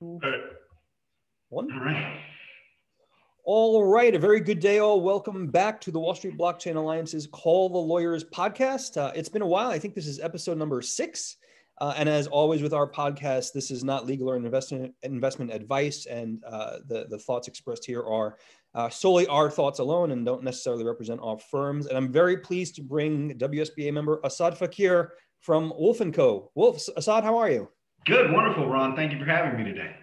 All One. All right. All right. A very good day, all. Welcome back to the Wall Street Blockchain Alliance's Call the Lawyers podcast. It's been a while. I think this is episode number 6. And as always with our podcast, this is not legal or investment advice. And the thoughts expressed here are solely our thoughts alone and don't necessarily represent our firms. And I'm very pleased to bring WSBA member Asaad Faquir from Wolf & Co. Wolf, Asaad, how are you? Good. Wonderful, Ron. Thank you for having me today.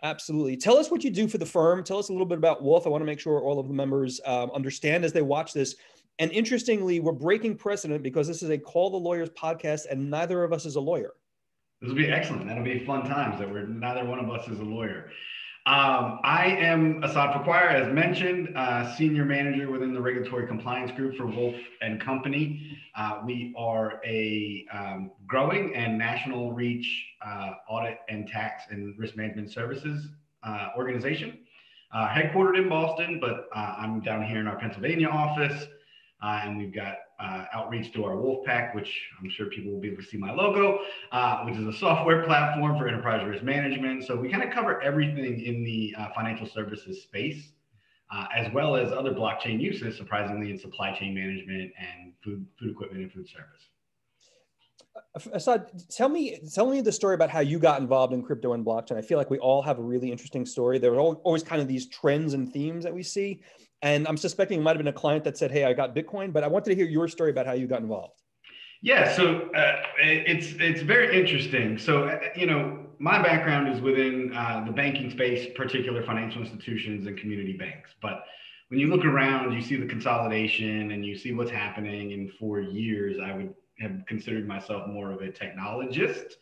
Absolutely. Tell us what you do for the firm. Tell us a little bit about Wolf. I want to make sure all of the members understand as they watch this. And interestingly, we're breaking precedent because this is a Call the Lawyers podcast and neither of us is a lawyer. This will be excellent. That'll be fun times that neither one of us is a lawyer. I am Asaad Faquir, as mentioned, senior manager within the regulatory compliance group for Wolf & Company. We are a growing and national reach audit and tax and risk management services organization, headquartered in Boston, but I'm down here in our Pennsylvania office, and we've got outreach to our Wolfpack, which I'm sure people will be able to see my logo, which is a software platform for enterprise risk management. So we kind of cover everything in the financial services space, as well as other blockchain uses, surprisingly, in supply chain management and food equipment and food service. Asaad, tell me the story about how you got involved in crypto and blockchain. I feel like we all have a really interesting story. There are always kind of these trends and themes that we see. And I'm suspecting it might have been a client that said, hey, I got Bitcoin, but I wanted to hear your story about how you got involved. Yeah, so it's very interesting. So, my background is within the banking space, particular financial institutions and community banks. But when you look around, you see the consolidation and you see what's happening. And for years, I would have considered myself more of a technologist,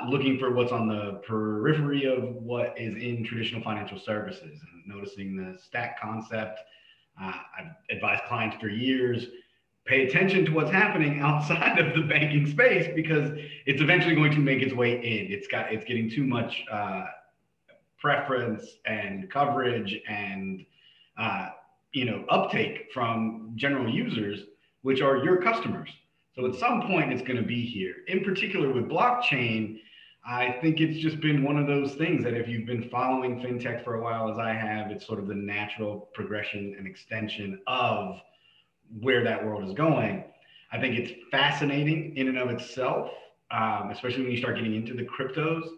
looking for what's on the periphery of what is in traditional financial services and noticing the stack concept. I've advised clients for years, pay attention to what's happening outside of the banking space because it's eventually going to make its way in. It's getting too much preference and coverage and uptake from general users, which are your customers. So at some point, it's going to be here. In particular with blockchain, I think it's just been one of those things that if you've been following fintech for a while, as I have, it's sort of the natural progression and extension of where that world is going. I think it's fascinating in and of itself, especially when you start getting into the cryptos.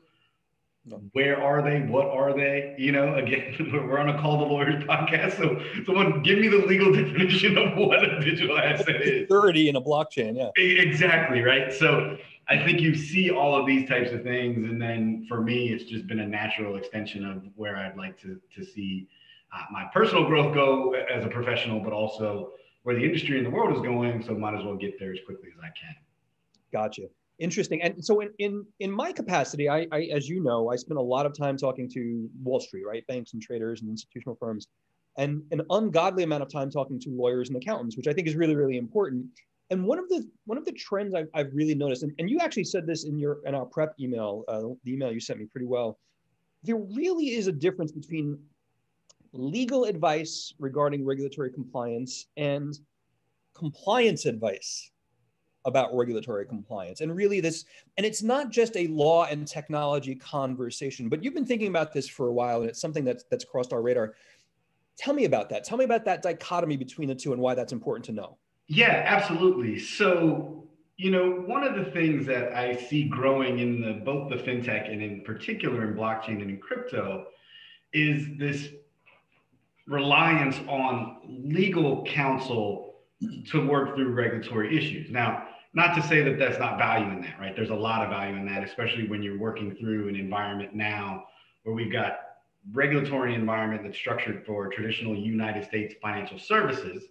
Where are they? What are they? Again, we're on a Call the Lawyers podcast. So someone give me the legal definition of what a digital asset is. Security in a blockchain, yeah. Exactly, right? So I think you see all of these types of things. And then for me, it's just been a natural extension of where I'd like to see my personal growth go as a professional, but also where the industry and the world is going. So might as well get there as quickly as I can. Gotcha. Interesting. And so in my capacity, I as you know, I spend a lot of time talking to Wall Street, right? Banks and traders and institutional firms, and an ungodly amount of time talking to lawyers and accountants, which I think is really, really important. And one of the trends I've really noticed, and you actually said this in our prep email, the email you sent me pretty well, there really is a difference between legal advice regarding regulatory compliance and compliance advice about regulatory compliance. And really and it's not just a law and technology conversation, but you've been thinking about this for a while, and it's something that's crossed our radar. Tell me about that. Tell me about that dichotomy between the two and why that's important to know. Yeah, absolutely. So, one of the things that I see growing in both the fintech and in particular in blockchain and in crypto is this reliance on legal counsel to work through regulatory issues. Now, not to say that that's not value in that, right? There's a lot of value in that, especially when you're working through an environment now where we've got regulatory environment that's structured for traditional United States financial services,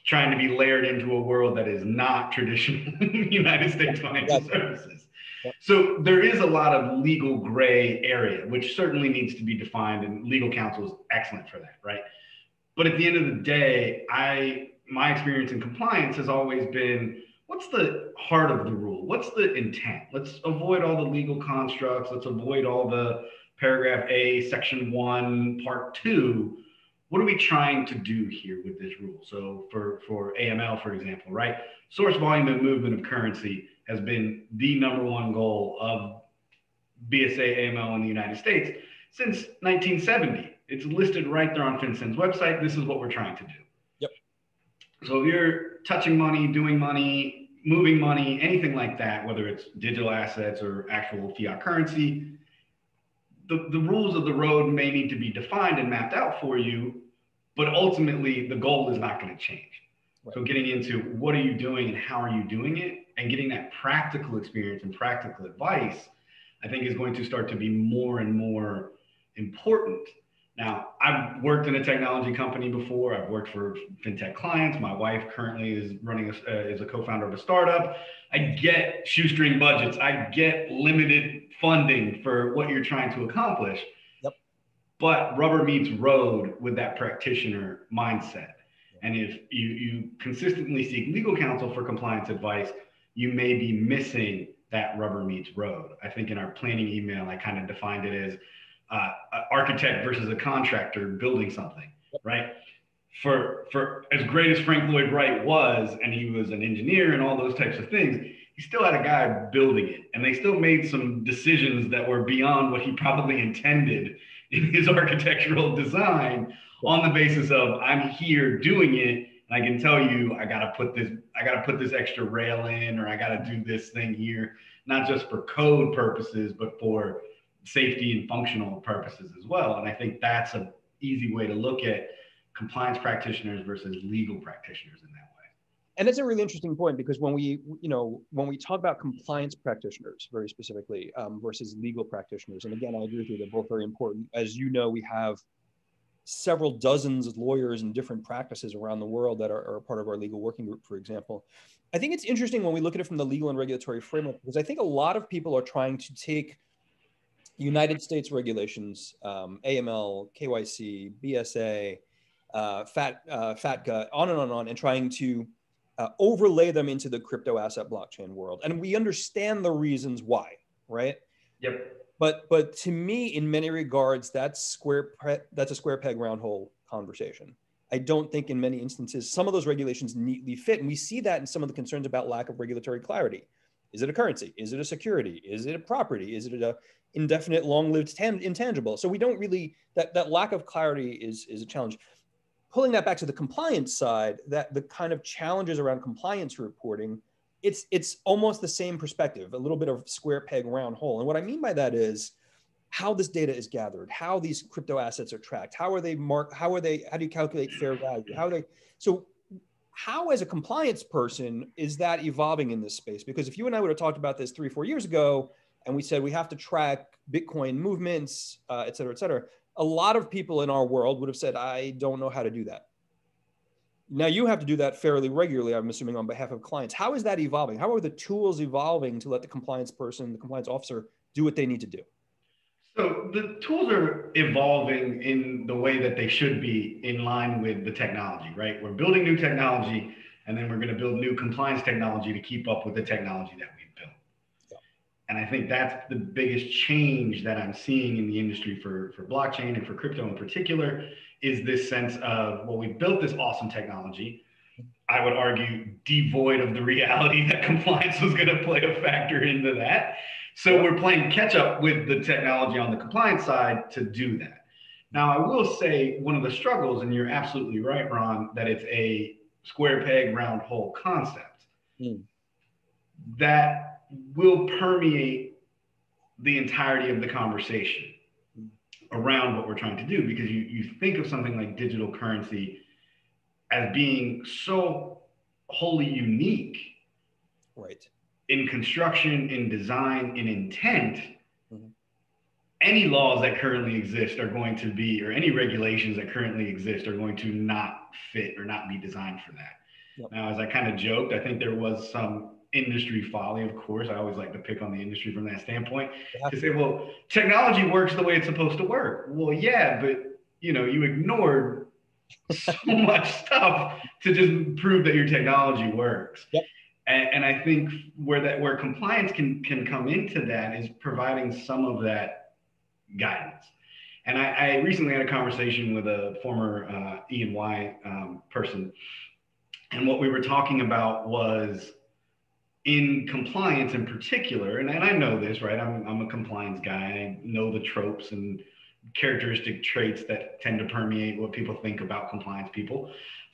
trying to be layered into a world that is not traditional United States financial services. So there is a lot of legal gray area, which certainly needs to be defined, and legal counsel is excellent for that, right? But at the end of the day, my experience in compliance has always been, what's the heart of the rule? What's the intent? Let's avoid all the legal constructs. Let's avoid all the paragraph A, section 1, part 2. What are we trying to do here with this rule? So for AML, for example, right? Source, volume, and movement of currency has been the number one goal of BSA AML in the United States since 1970. It's listed right there on FinCEN's website. This is what we're trying to do. Yep. So if you're touching money, doing money, moving money, anything like that, whether it's digital assets or actual fiat currency, the rules of the road may need to be defined and mapped out for you, but ultimately the goal is not going to change. Right. So getting into what are you doing and how are you doing it, and getting that practical experience and practical advice, I think is going to start to be more and more important. Now, I've worked in a technology company before. I've worked for fintech clients. My wife currently is running is a co-founder of a startup. I get shoestring budgets. I get limited funding for what you're trying to accomplish. Yep. But rubber meets road with that practitioner mindset. And if you consistently seek legal counsel for compliance advice, you may be missing that rubber meets road. I think in our planning email, I kind of defined it as an architect versus a contractor building something, right? For as great as Frank Lloyd Wright was, and he was an engineer and all those types of things, he still had a guy building it. And they still made some decisions that were beyond what he probably intended in his architectural design on the basis of, I'm here doing it. And I can tell you, I got to put this extra rail in, or I got to do this thing here, not just for code purposes, but for safety and functional purposes as well. And I think that's an easy way to look at compliance practitioners versus legal practitioners in that way. And that's a really interesting point, because when we talk about compliance practitioners very specifically versus legal practitioners, and again, I agree with you, they're both very important. As you know, we have several dozens of lawyers in different practices around the world that are part of our legal working group, for example. I think it's interesting when we look at it from the legal and regulatory framework, because I think a lot of people are trying to take United States regulations, AML, KYC, BSA, FATCA, on and on and on, and trying to overlay them into the crypto asset blockchain world. And we understand the reasons why, right? Yep. But to me, in many regards, that's a square peg round hole conversation. I don't think in many instances some of those regulations neatly fit, and we see that in some of the concerns about lack of regulatory clarity. Is it a currency? Is it a security? Is it a property? Is it a indefinite, long-lived intangible? So we don't really, that lack of clarity is a challenge. Pulling that back to the compliance side, that the kind of challenges around compliance reporting, it's almost the same perspective, a little bit of square peg round hole. And what I mean by that is how this data is gathered, how these crypto assets are tracked, how are they marked, how do you calculate fair value? So how, as a compliance person, is that evolving in this space? Because if you and I would have talked about this 3 or 4 years ago, and we said we have to track Bitcoin movements, et cetera, a lot of people in our world would have said, I don't know how to do that. Now you have to do that fairly regularly, I'm assuming, on behalf of clients. How is that evolving? How are the tools evolving to let the compliance person, the compliance officer, do what they need to do? So the tools are evolving in the way that they should be, in line with the technology, right? We're building new technology, and then we're going to build new compliance technology to keep up with the technology that we've built. Yeah. And I think that's the biggest change that I'm seeing in the industry for blockchain and for crypto in particular, is this sense of, well, we built this awesome technology. I would argue devoid of the reality that compliance was going to play a factor into that. So we're playing catch up with the technology on the compliance side to do that. Now, I will say one of the struggles, and you're absolutely right, Ron, that it's a square peg, round hole concept that will permeate the entirety of the conversation around what we're trying to do, because you think of something like digital currency as being so wholly unique, right, in construction, in design, in intent. Any laws that currently exist are going to be, or any regulations that currently exist are going to not fit or not be designed for that. Yep. Now, as I kind of joked, I think there was some industry folly, of course. I always like to pick on the industry from that standpoint, to say, well, technology works the way it's supposed to work. Well, yeah, but you ignored so much stuff to just prove that your technology works. Yep. And I think where compliance can come into that is providing some of that guidance. And I recently had a conversation with a former E&Y person, and what we were talking about was in compliance in particular, and I know this, right? I'm a compliance guy. I know the tropes and characteristic traits that tend to permeate what people think about compliance people.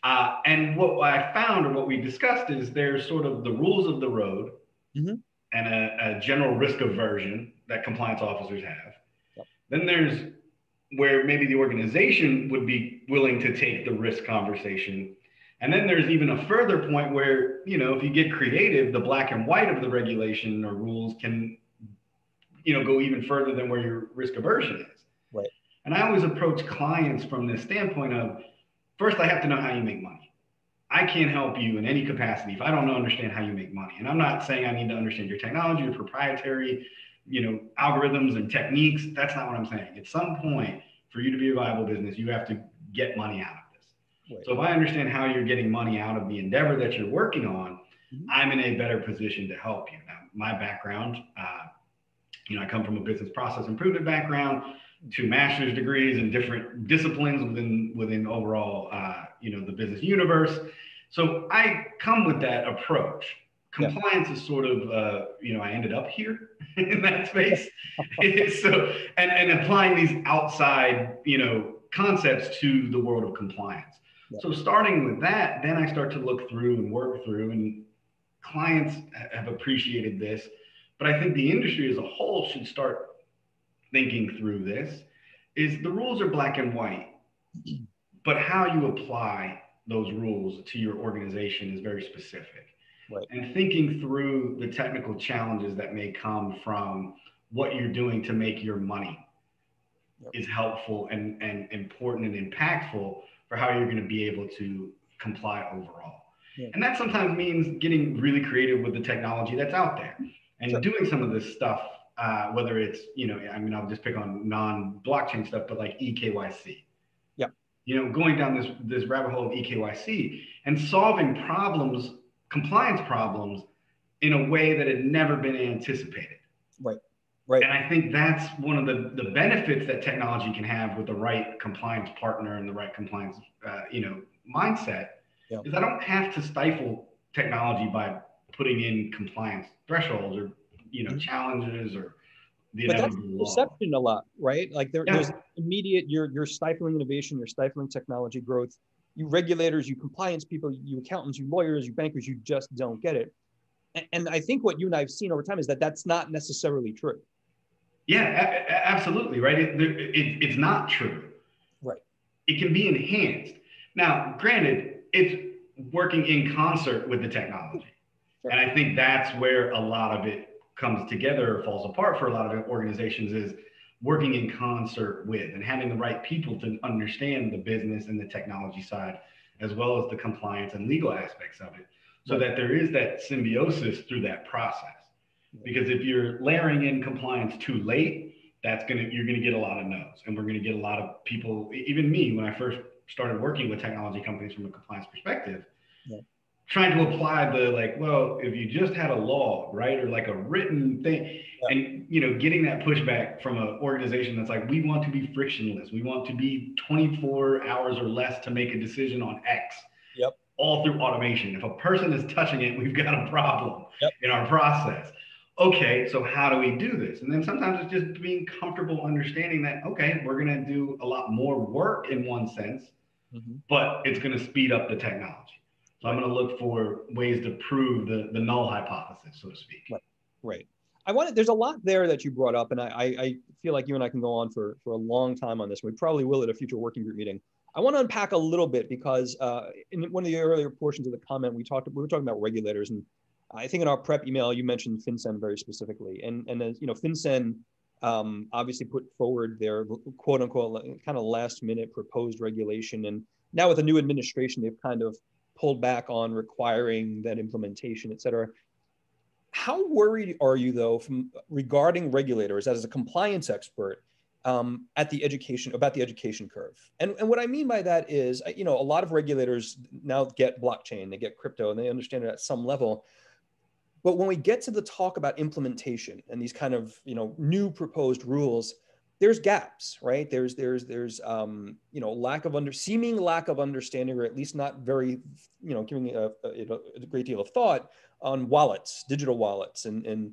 And what I found, or what we discussed, is there's sort of the rules of the road Mm-hmm. and a general risk aversion that compliance officers have. Yep. Then there's where maybe the organization would be willing to take the risk conversation. And then there's even a further point where, if you get creative, the black and white of the regulation or rules can, go even further than where your risk aversion is. Right. And I always approach clients from this standpoint of, first, I have to know how you make money. I can't help you in any capacity if I don't understand how you make money. And I'm not saying I need to understand your technology, your proprietary, algorithms and techniques. That's not what I'm saying. At some point, for you to be a viable business, you have to get money out of this. Right. So if I understand how you're getting money out of the endeavor that you're working on, mm-hmm. I'm in a better position to help you. Now, my background, I come from a business process improvement background, 2 master's degrees in different disciplines within overall, the business universe. So I come with that approach. Compliance is sort of, I ended up here in that space. So, and applying these outside, concepts to the world of compliance. Yeah. So starting with that, then I start to look through and work through, and clients have appreciated this, but I think the industry as a whole should start thinking through this. Is the rules are black and white, but how you apply those rules to your organization is very specific. Right. And thinking through the technical challenges that may come from what you're doing to make your money is helpful and important and impactful for how you're going to be able to comply overall. Yeah. And that sometimes means getting really creative with the technology that's out there and doing some of this stuff, whether it's, I'll just pick on non-blockchain stuff, but like eKYC. Yeah. Going down this rabbit hole of eKYC and solving compliance problems in a way that had never been anticipated. Right. Right. And I think that's one of the benefits that technology can have with the right compliance partner and the right compliance, mindset, is I don't have to stifle technology by putting in compliance thresholds or, challenges or the inevitable law. But that's perception a lot, right? Like there's immediate, you're stifling innovation, you're stifling technology growth. You regulators, you compliance people, you accountants, you lawyers, you bankers, you just don't get it. And I think what you and I have seen over time is that that's not necessarily true. Yeah, absolutely, right? It's not true. Right. It can be enhanced. Now, granted, it's working in concert with the technology. Sure. And I think that's where a lot of it comes together or falls apart for a lot of organizations, is working in concert with and having the right people to understand the business and the technology side, as well as the compliance and legal aspects of it, so that there is that symbiosis through that process. Because if you're layering in compliance too late, you're gonna get a lot of no's, and we're gonna get a lot of people, even me, when I first started working with technology companies from a compliance perspective, trying to apply if you just had a law, right, or like a written thing, and getting that pushback from an organization that's like, we want to be frictionless, we want to be 24 hours or less to make a decision on X. Yep. All through automation. If a person is touching it, we've got a problem in our process. Okay, so how do we do this? And then sometimes it's just being comfortable understanding that, okay, we're going to do a lot more work in one sense, but it's going to speed up the technology. So I'm going to look for ways to prove the null hypothesis, so to speak. Right. There's a lot there that you brought up, and I feel like you and I can go on for a long time on this. We probably will at a future working group meeting. I want to unpack a little bit because in one of the earlier portions of the comment, we were talking about regulators, and I think in our prep email, you mentioned FinCEN very specifically. And as FinCEN obviously put forward their quote unquote kind of last minute proposed regulation. And now with the new administration, they've kind of pulled back on requiring that implementation, et cetera. How worried are you though regarding regulators as a compliance expert about the education curve? And what I mean by that is, a lot of regulators now get blockchain, they get crypto, and they understand it at some level. But when we get to the talk about implementation and these kind of, new proposed rules, there's gaps, right? There's seeming lack of understanding, or at least not very, giving a great deal of thought on wallets, digital wallets, and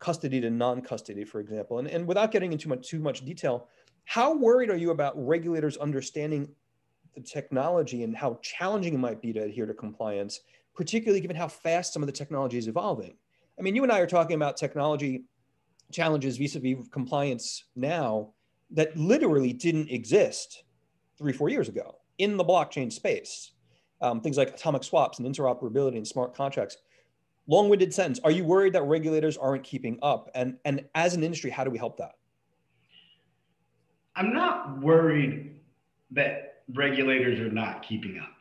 custody to non-custody, for example. And without getting into too much detail, how worried are you about regulators understanding the technology and how challenging it might be to adhere to compliance, particularly given how fast some of the technology is evolving? I mean, you and I are talking about technology challenges vis-a-vis compliance now that literally didn't exist 3-4 years ago in the blockchain space. Things like atomic swaps and interoperability and smart contracts. Long-winded sentence. Are you worried that regulators aren't keeping up? And as an industry, how do we help that? I'm not worried that regulators are not keeping up.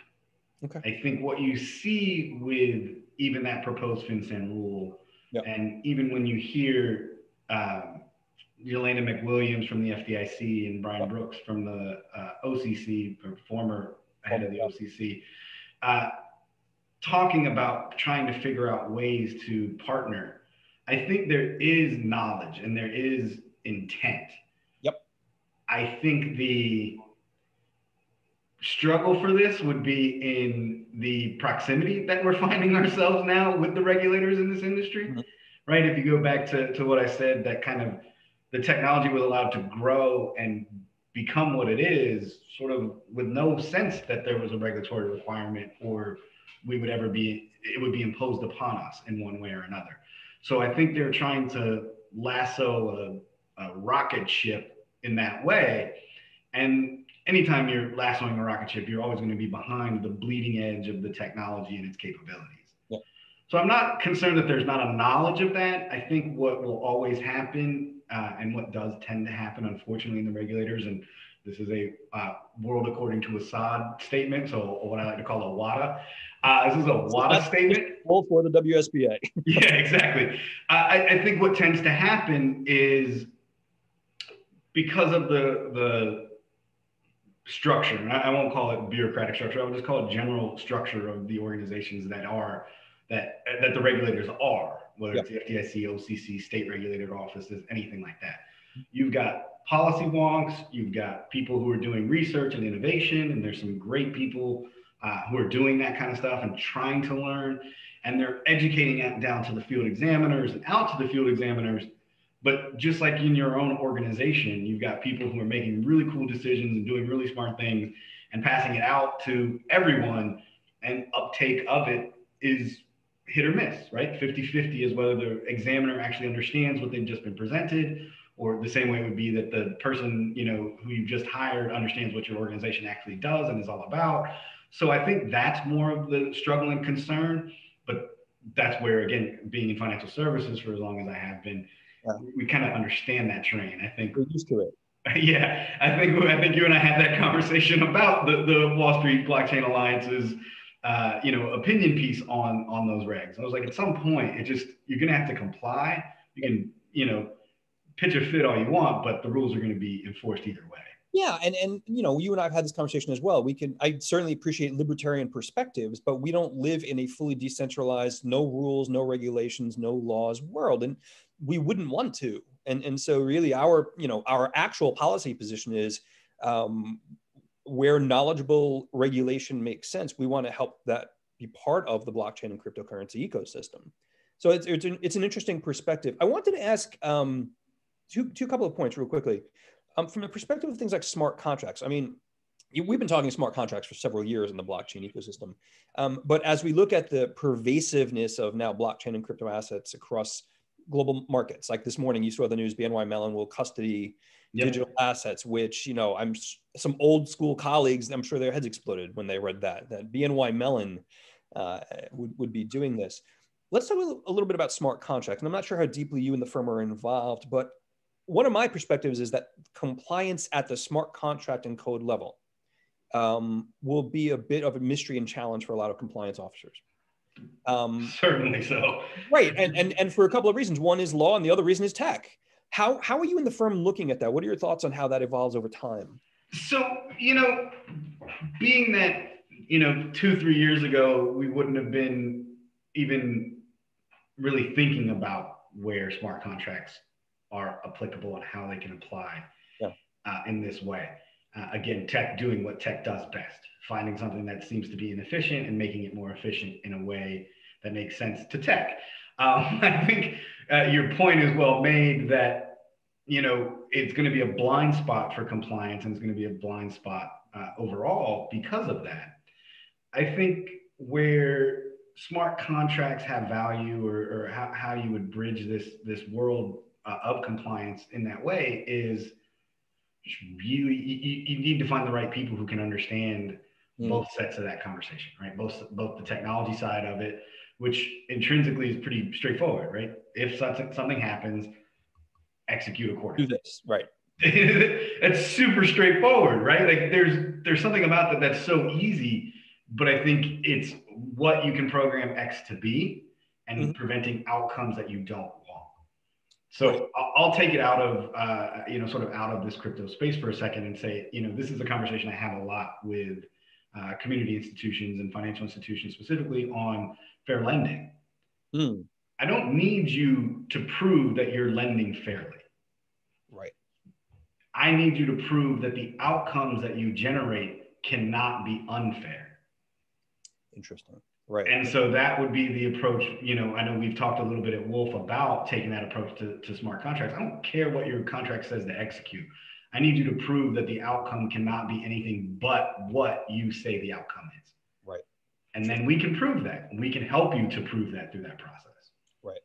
Okay. I think what you see with even that proposed FinCEN rule, yep. and even when you hear Yelena McWilliams from the FDIC and Brian Brooks from the OCC, or former head of the OCC, talking about trying to figure out ways to partner, I think there is knowledge and there is intent. Yep. I think the struggle for this would be in the proximity that we're finding ourselves now with the regulators in this industry, mm-hmm. right? If you go back to what I said, that kind of the technology was allowed to grow and become what it is, sort of with no sense that there was a regulatory requirement or it would be imposed upon us in one way or another. So I think they're trying to lasso a rocket ship in that way. And anytime you're lassoing a rocket ship, you're always going to be behind the bleeding edge of the technology and its capabilities. Yeah. So I'm not concerned that there's not a knowledge of that. I think what will always happen and what does tend to happen, unfortunately, in the regulators, and this is a world according to Asaad statement, so what I like to call a WADA. This is a WADA statement. All for the WSBA. Yeah, exactly. I think what tends to happen is because of the structure, and I won't call it bureaucratic structure, I would just call it general structure of the organizations that the regulators are, whether it's the FDIC, OCC, state regulated offices, anything like that. You've got policy wonks, you've got people who are doing research and innovation, and there's some great people who are doing that kind of stuff and trying to learn, and they're educating it down to the field examiners and out to the field examiners. But just like in your own organization, you've got people who are making really cool decisions and doing really smart things and passing it out to everyone, and uptake of it is hit or miss, right? 50-50 is whether the examiner actually understands what they've just been presented, or the same way would be that the person, who you've just hired understands what your organization actually does and is all about. So I think that's more of the struggle and concern, but that's where, again, being in financial services for as long as I have been, we kind of understand that terrain. I think we're used to it. Yeah, I think you and I had that conversation about the Wall Street Blockchain Alliance's opinion piece on those regs. I was like, at some point, you're gonna have to comply. You can pitch a fit all you want, but the rules are going to be enforced either way. Yeah, and you and I have had this conversation as well. I certainly appreciate libertarian perspectives, but we don't live in a fully decentralized, no rules, no regulations, no laws world, and we wouldn't want to. And so really our actual policy position is where knowledgeable regulation makes sense, we want to help that be part of the blockchain and cryptocurrency ecosystem. So it's an interesting perspective. I wanted to ask two couple of points real quickly. From the perspective of things like smart contracts, I mean, we've been talking smart contracts for several years in the blockchain ecosystem. But as we look at the pervasiveness of now blockchain and crypto assets across global markets, like this morning, you saw the news, BNY Mellon will custody digital assets, which, I'm some old school colleagues, I'm sure their heads exploded when they read that BNY Mellon would be doing this. Let's talk a little bit about smart contracts. And I'm not sure how deeply you and the firm are involved, but one of my perspectives is that compliance at the smart contract and code level will be a bit of a mystery and challenge for a lot of compliance officers. Certainly so. Right, and for a couple of reasons. One is law, and the other reason is tech. How are you and the firm looking at that? What are your thoughts on how that evolves over time? So, being that, 2-3 years ago, we wouldn't have been even really thinking about where smart contracts are applicable and how they can apply in this way. Again, tech doing what tech does best, finding something that seems to be inefficient and making it more efficient in a way that makes sense to tech. I think your point is well made that, it's going to be a blind spot for compliance, and it's going to be a blind spot overall because of that. I think where smart contracts have value, or how you would bridge this world of compliance in that way, is you need to find the right people who can understand both sets of that conversation, right? Both the technology side of it, which intrinsically is pretty straightforward, right? If something happens, execute accordingly. Do this, right? It's super straightforward, right? Like there's something about that that's so easy, but I think it's what you can program X to be, and preventing outcomes that you don't want. So right. I'll take it out of, sort of out of this crypto space for a second and say, this is a conversation I have a lot with community institutions and financial institutions, specifically on fair lending. I don't need you to prove that you're lending fairly. Right. I need you to prove that the outcomes that you generate cannot be unfair. Interesting. Right. And so that would be the approach. I know we've talked a little bit at Wolf about taking that approach to smart contracts. I don't care what your contract says to execute. I need you to prove that the outcome cannot be anything but what you say the outcome is. Right. And then we can prove that. We can help you to prove that through that process. Right.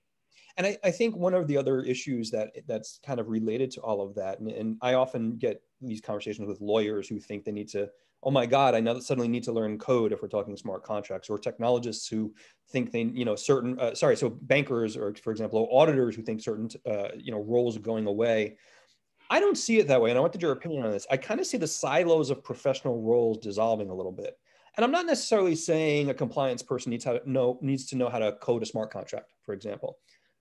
And I think one of the other issues that's kind of related to all of that, and I often get these conversations with lawyers who think they need to, oh my God, I now suddenly need to learn code if we're talking smart contracts, or technologists who think they, so bankers, or for example, or auditors who think certain, roles are going away. I don't see it that way. And I wanted your opinion on this. I kind of see the silos of professional roles dissolving a little bit. And I'm not necessarily saying a compliance person needs to know how to code a smart contract, for example,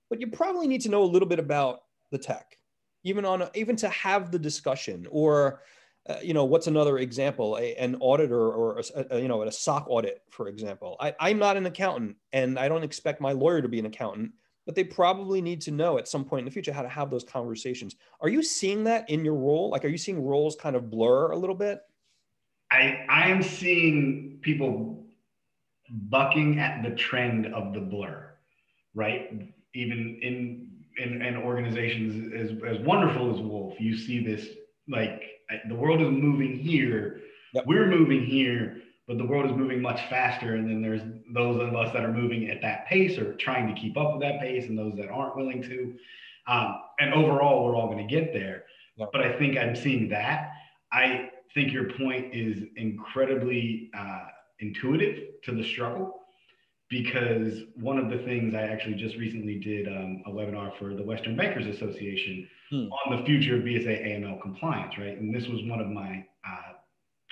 but you probably need to know a little bit about the tech, even to have the discussion. Or what's another example? An auditor, or a SOC audit, for example. I'm not an accountant, and I don't expect my lawyer to be an accountant, but they probably need to know at some point in the future how to have those conversations. Are you seeing that in your role? Like, are you seeing roles kind of blur a little bit? I am seeing people bucking at the trend of the blur, right? Even in organizations as wonderful as Wolf, you see this, like, the world is moving here. Yep. We're moving here, but the world is moving much faster. And then there's those of us that are moving at that pace, or trying to keep up with that pace, and those that aren't willing to. And overall, we're all going to get there. Yep. But I think I'm seeing that. I think your point is incredibly intuitive to the struggle, because one of the things I actually just recently did a webinar for the Western Bankers Association on the future of BSA AML compliance, right? And this was one of my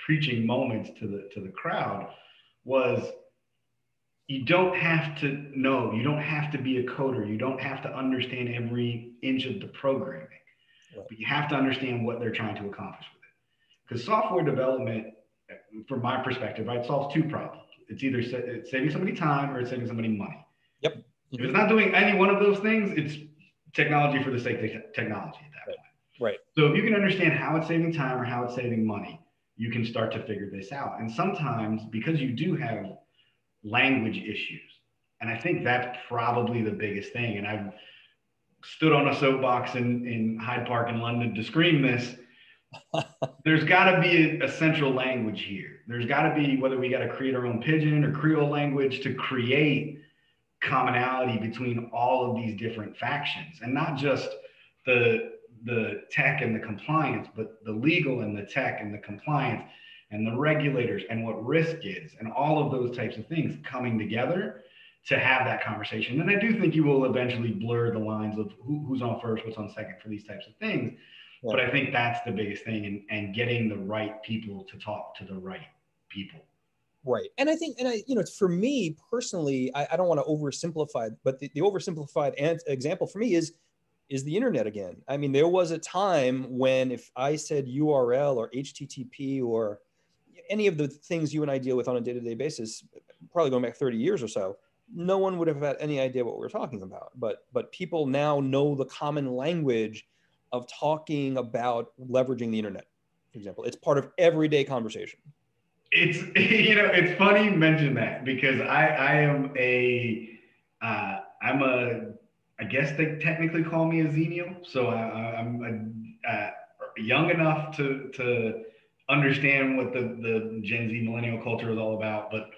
preaching moments to the crowd was, you don't have to know, you don't have to be a coder, you don't have to understand every inch of the programming, right, but you have to understand what they're trying to accomplish with it. Because software development, from my perspective, right, solves two problems. It's either it's saving somebody time, or it's saving somebody money. Yep. If it's not doing any one of those things, it's technology for the sake of technology at that point. Right. So if you can understand how it's saving time or how it's saving money, you can start to figure this out. And sometimes, because you do have language issues, and I think that's probably the biggest thing, and I've stood on a soapbox in Hyde Park in London to scream this, there's got to be a central language here. There's got to be, whether we got to create our own pidgin or Creole language to create commonality between all of these different factions, and not just the tech and the compliance, but the legal and the tech and the compliance and the regulators and what risk is, and all of those types of things coming together to have that conversation. And I do think you will eventually blur the lines of who's on first, what's on second for these types of things. Yeah. But I think that's the biggest thing, and getting the right people to talk to the right people. Right. And I think, for me personally, I don't want to oversimplify, but the oversimplified example for me is the internet again. I mean, there was a time when if I said URL or HTTP or any of the things you and I deal with on a day-to-day basis, probably going back 30 years or so, no one would have had any idea what we were talking about. But people now know the common language of talking about leveraging the internet, for example. It's part of everyday conversation. It's, it's funny you mention that, because I am a I guess they technically call me a Xennial. So I'm young enough to understand what the Gen Z millennial culture is all about, but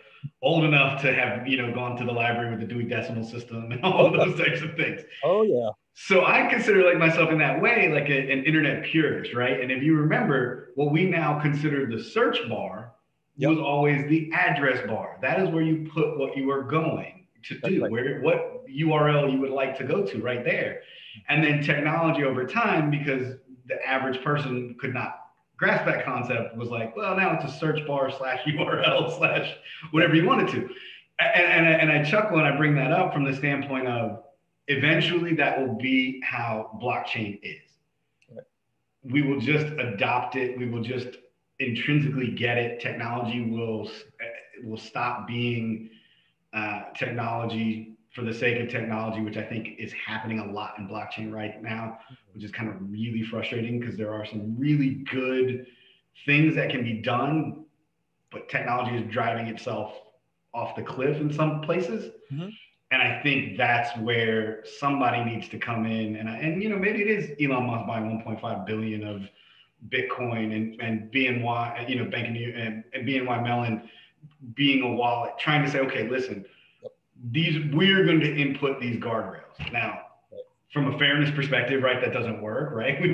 old enough to have, gone to the library with the Dewey Decimal System and all Oh, of those types of things. oh yeah. So I consider like myself in that way, like an internet purist, right? And if you remember, what we now consider the search bar was Yep. always the address bar. That is where you put what you are going to That's do, right. where what URL you would like to go to, right there. And then technology over time, because the average person could not grasp that concept, was like, well, now it's a search bar slash URL slash Yep. whatever you want it to. And I chuckle when I bring that up from the standpoint of eventually that will be how blockchain is. Right. We will just adopt it. We will just intrinsically get it. Technology will stop being technology for the sake of technology, which I think is happening a lot in blockchain right now, which is kind of really frustrating because there are some really good things that can be done, but technology is driving itself off the cliff in some places. Mm-hmm. And I think that's where somebody needs to come in, and maybe it is Elon Musk buying 1.5 billion of Bitcoin and BNY, Bank of New and BNY Mellon being a wallet, trying to say, okay, listen, we're going to input these guardrails. Now, from a fairness perspective, right, that doesn't work, right? We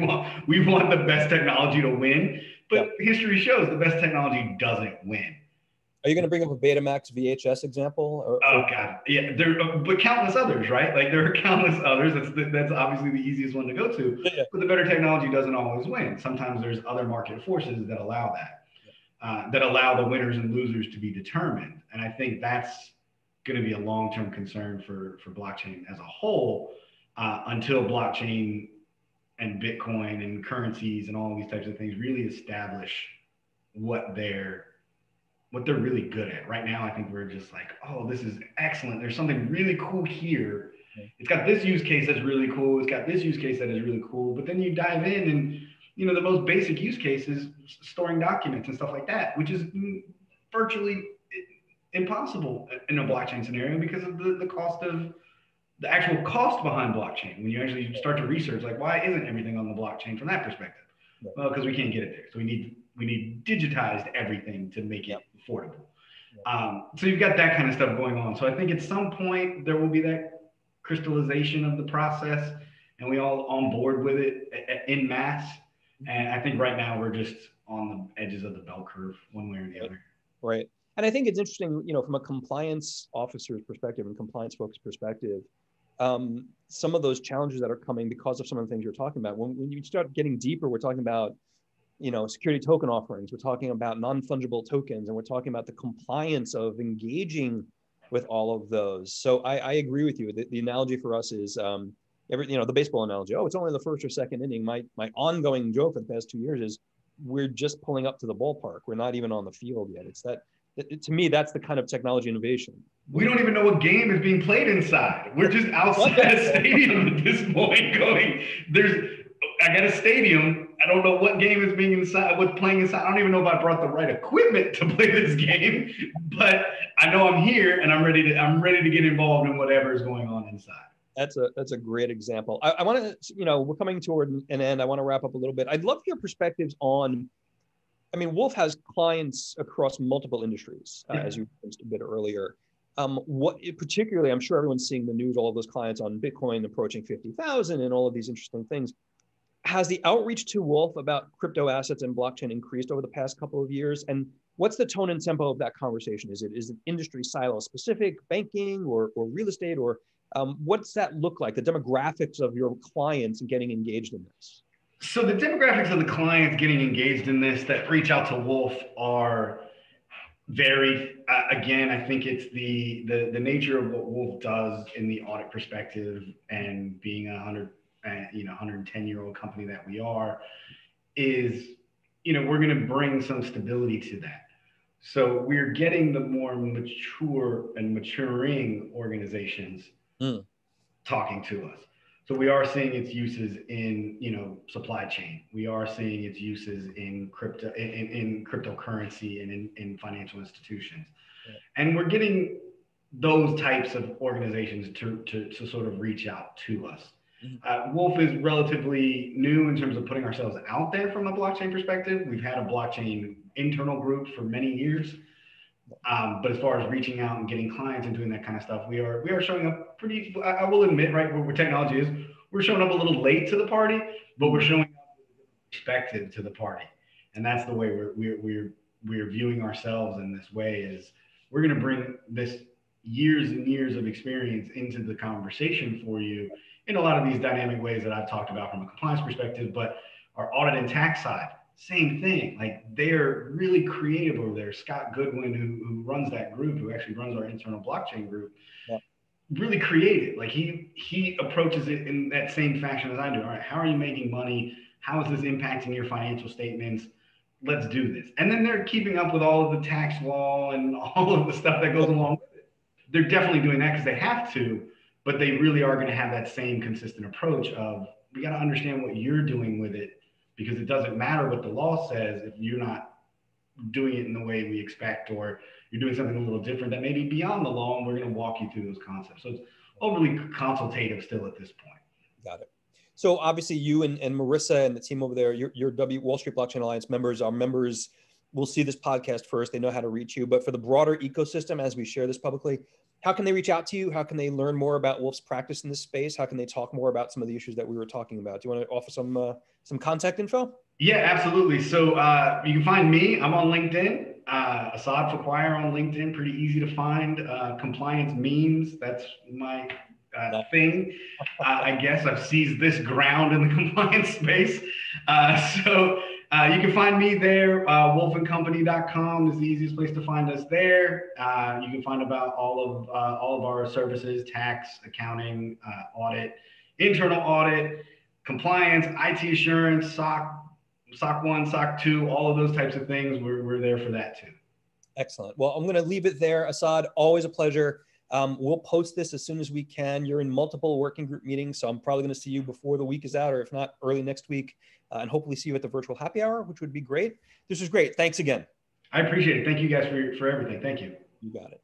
want the best technology to win, but Yep. history shows the best technology doesn't win. Are you going to bring up a Betamax VHS example? Oh God, yeah. But countless others, right? Like there are countless others. That's obviously the easiest one to go to. Yeah. But the better technology doesn't always win. Sometimes there's other market forces that allow that, that allow the winners and losers to be determined. And I think that's going to be a long-term concern for blockchain as a whole, until blockchain and Bitcoin and currencies and all these types of things really establish what they're really good at. Right now, I think we're just like, oh, this is excellent. There's something really cool here. It's got this use case that's really cool. It's got this use case that is really cool. But then you dive in and, the most basic use case is storing documents and stuff like that, which is virtually impossible in a blockchain scenario because of the cost of the actual cost behind blockchain. When you actually start to research, like, why isn't everything on the blockchain from that perspective? Well, because we can't get it there. So we need digitized everything to make it affordable. So you've got that kind of stuff going on. So I think at some point there will be that crystallization of the process, and we all on board with it in mass. And I think right now we're just on the edges of the bell curve, one way or the other. Right. And I think it's interesting, from a compliance officer's perspective and compliance folks' perspective, some of those challenges that are coming because of some of the things you're talking about. When you start getting deeper, we're talking about security token offerings. We're talking about non-fungible tokens, and we're talking about the compliance of engaging with all of those. So I agree with you. The analogy for us is the baseball analogy. Oh, it's only the first or second inning. My ongoing joke for the past 2 years is we're just pulling up to the ballpark. We're not even on the field yet. It's that. To me, that's the kind of technology innovation. We don't even know what game is being played inside. We're just outside a stadium at this point going, I got a stadium. I don't know what game is being inside, what's playing inside. I don't even know if I brought the right equipment to play this game, but I know I'm here and I'm ready to get involved in whatever is going on inside. That's a great example. I want to, we're coming toward an end. I want to wrap up a little bit. I'd love your perspectives on, Wolf has clients across multiple industries, as you mentioned a bit earlier. What particularly, I'm sure everyone's seeing the news, all of those clients on Bitcoin approaching 50,000 and all of these interesting things. Has the outreach to Wolf about crypto assets and blockchain increased over the past couple of years? And what's the tone and tempo of that conversation? Is it industry silo specific, banking or real estate, or what's that look like, the demographics of your clients and getting engaged in this? So the demographics of the clients getting engaged in this that reach out to Wolf are varied. Again, I think it's the nature of what Wolf does in the audit perspective, and being a 110-year-old company that we are, is we're going to bring some stability to that. So we're getting the more mature and maturing organizations talking to us. So we are seeing its uses in supply chain. We are seeing its uses in cryptocurrency and in financial institutions. And we're getting those types of organizations to sort of reach out to us. Mhm. Wolf is relatively new in terms of putting ourselves out there from a blockchain perspective. We've had a blockchain internal group for many years. But as far as reaching out and getting clients and doing that kind of stuff, we are showing up pretty. I will admit, right, where technology is, we're showing up a little late to the party, but we're showing up with a perspective to the party, and that's the way we're viewing ourselves in this way. Is we're going to bring this years and years of experience into the conversation for you in a lot of these dynamic ways that I've talked about from a compliance perspective, but our audit and tax side, same thing. Like they're really creative over there. Scott Goodwin, who runs that group, who actually runs our internal blockchain group, Yeah. really creative. Like he approaches it in that same fashion as I do. All right, how are you making money? How is this impacting your financial statements? Let's do this. And then they're keeping up with all of the tax law and all of the stuff that goes along with it. They're definitely doing that because they have to, but they really are going to have that same consistent approach of we got to understand what you're doing with it, because it doesn't matter what the law says if you're not doing it in the way we expect, or you're doing something a little different that may be beyond the law, and we're going to walk you through those concepts. So it's overly consultative still at this point. Got it. So obviously you and Marissa and the team over there, your Wall Street Blockchain Alliance members, our members will see this podcast first. They know how to reach you. But for the broader ecosystem, as we share this publicly, how can they reach out to you? How can they learn more about Wolf's practice in this space? How can they talk more about some of the issues that we were talking about? Do you want to offer some contact info? Yeah, absolutely. So you can find me. I'm on LinkedIn. Asaad Faquir on LinkedIn. Pretty easy to find. Compliance memes. That's my thing. I guess I've seized this ground in the compliance space. So you can find me there. Wolfandcompany.com is the easiest place to find us there. You can find about all of our services: tax, accounting, audit, internal audit, compliance, IT assurance, SOC 1, SOC 2, all of those types of things. We're there for that too. Excellent. Well, I'm going to leave it there. Asaad, always a pleasure. We'll post this as soon as we can. You're in multiple working group meetings, so I'm probably going to see you before the week is out, or if not, early next week, and hopefully see you at the virtual happy hour, which would be great. This was great. Thanks again. I appreciate it. Thank you guys for everything. Thank you. You got it.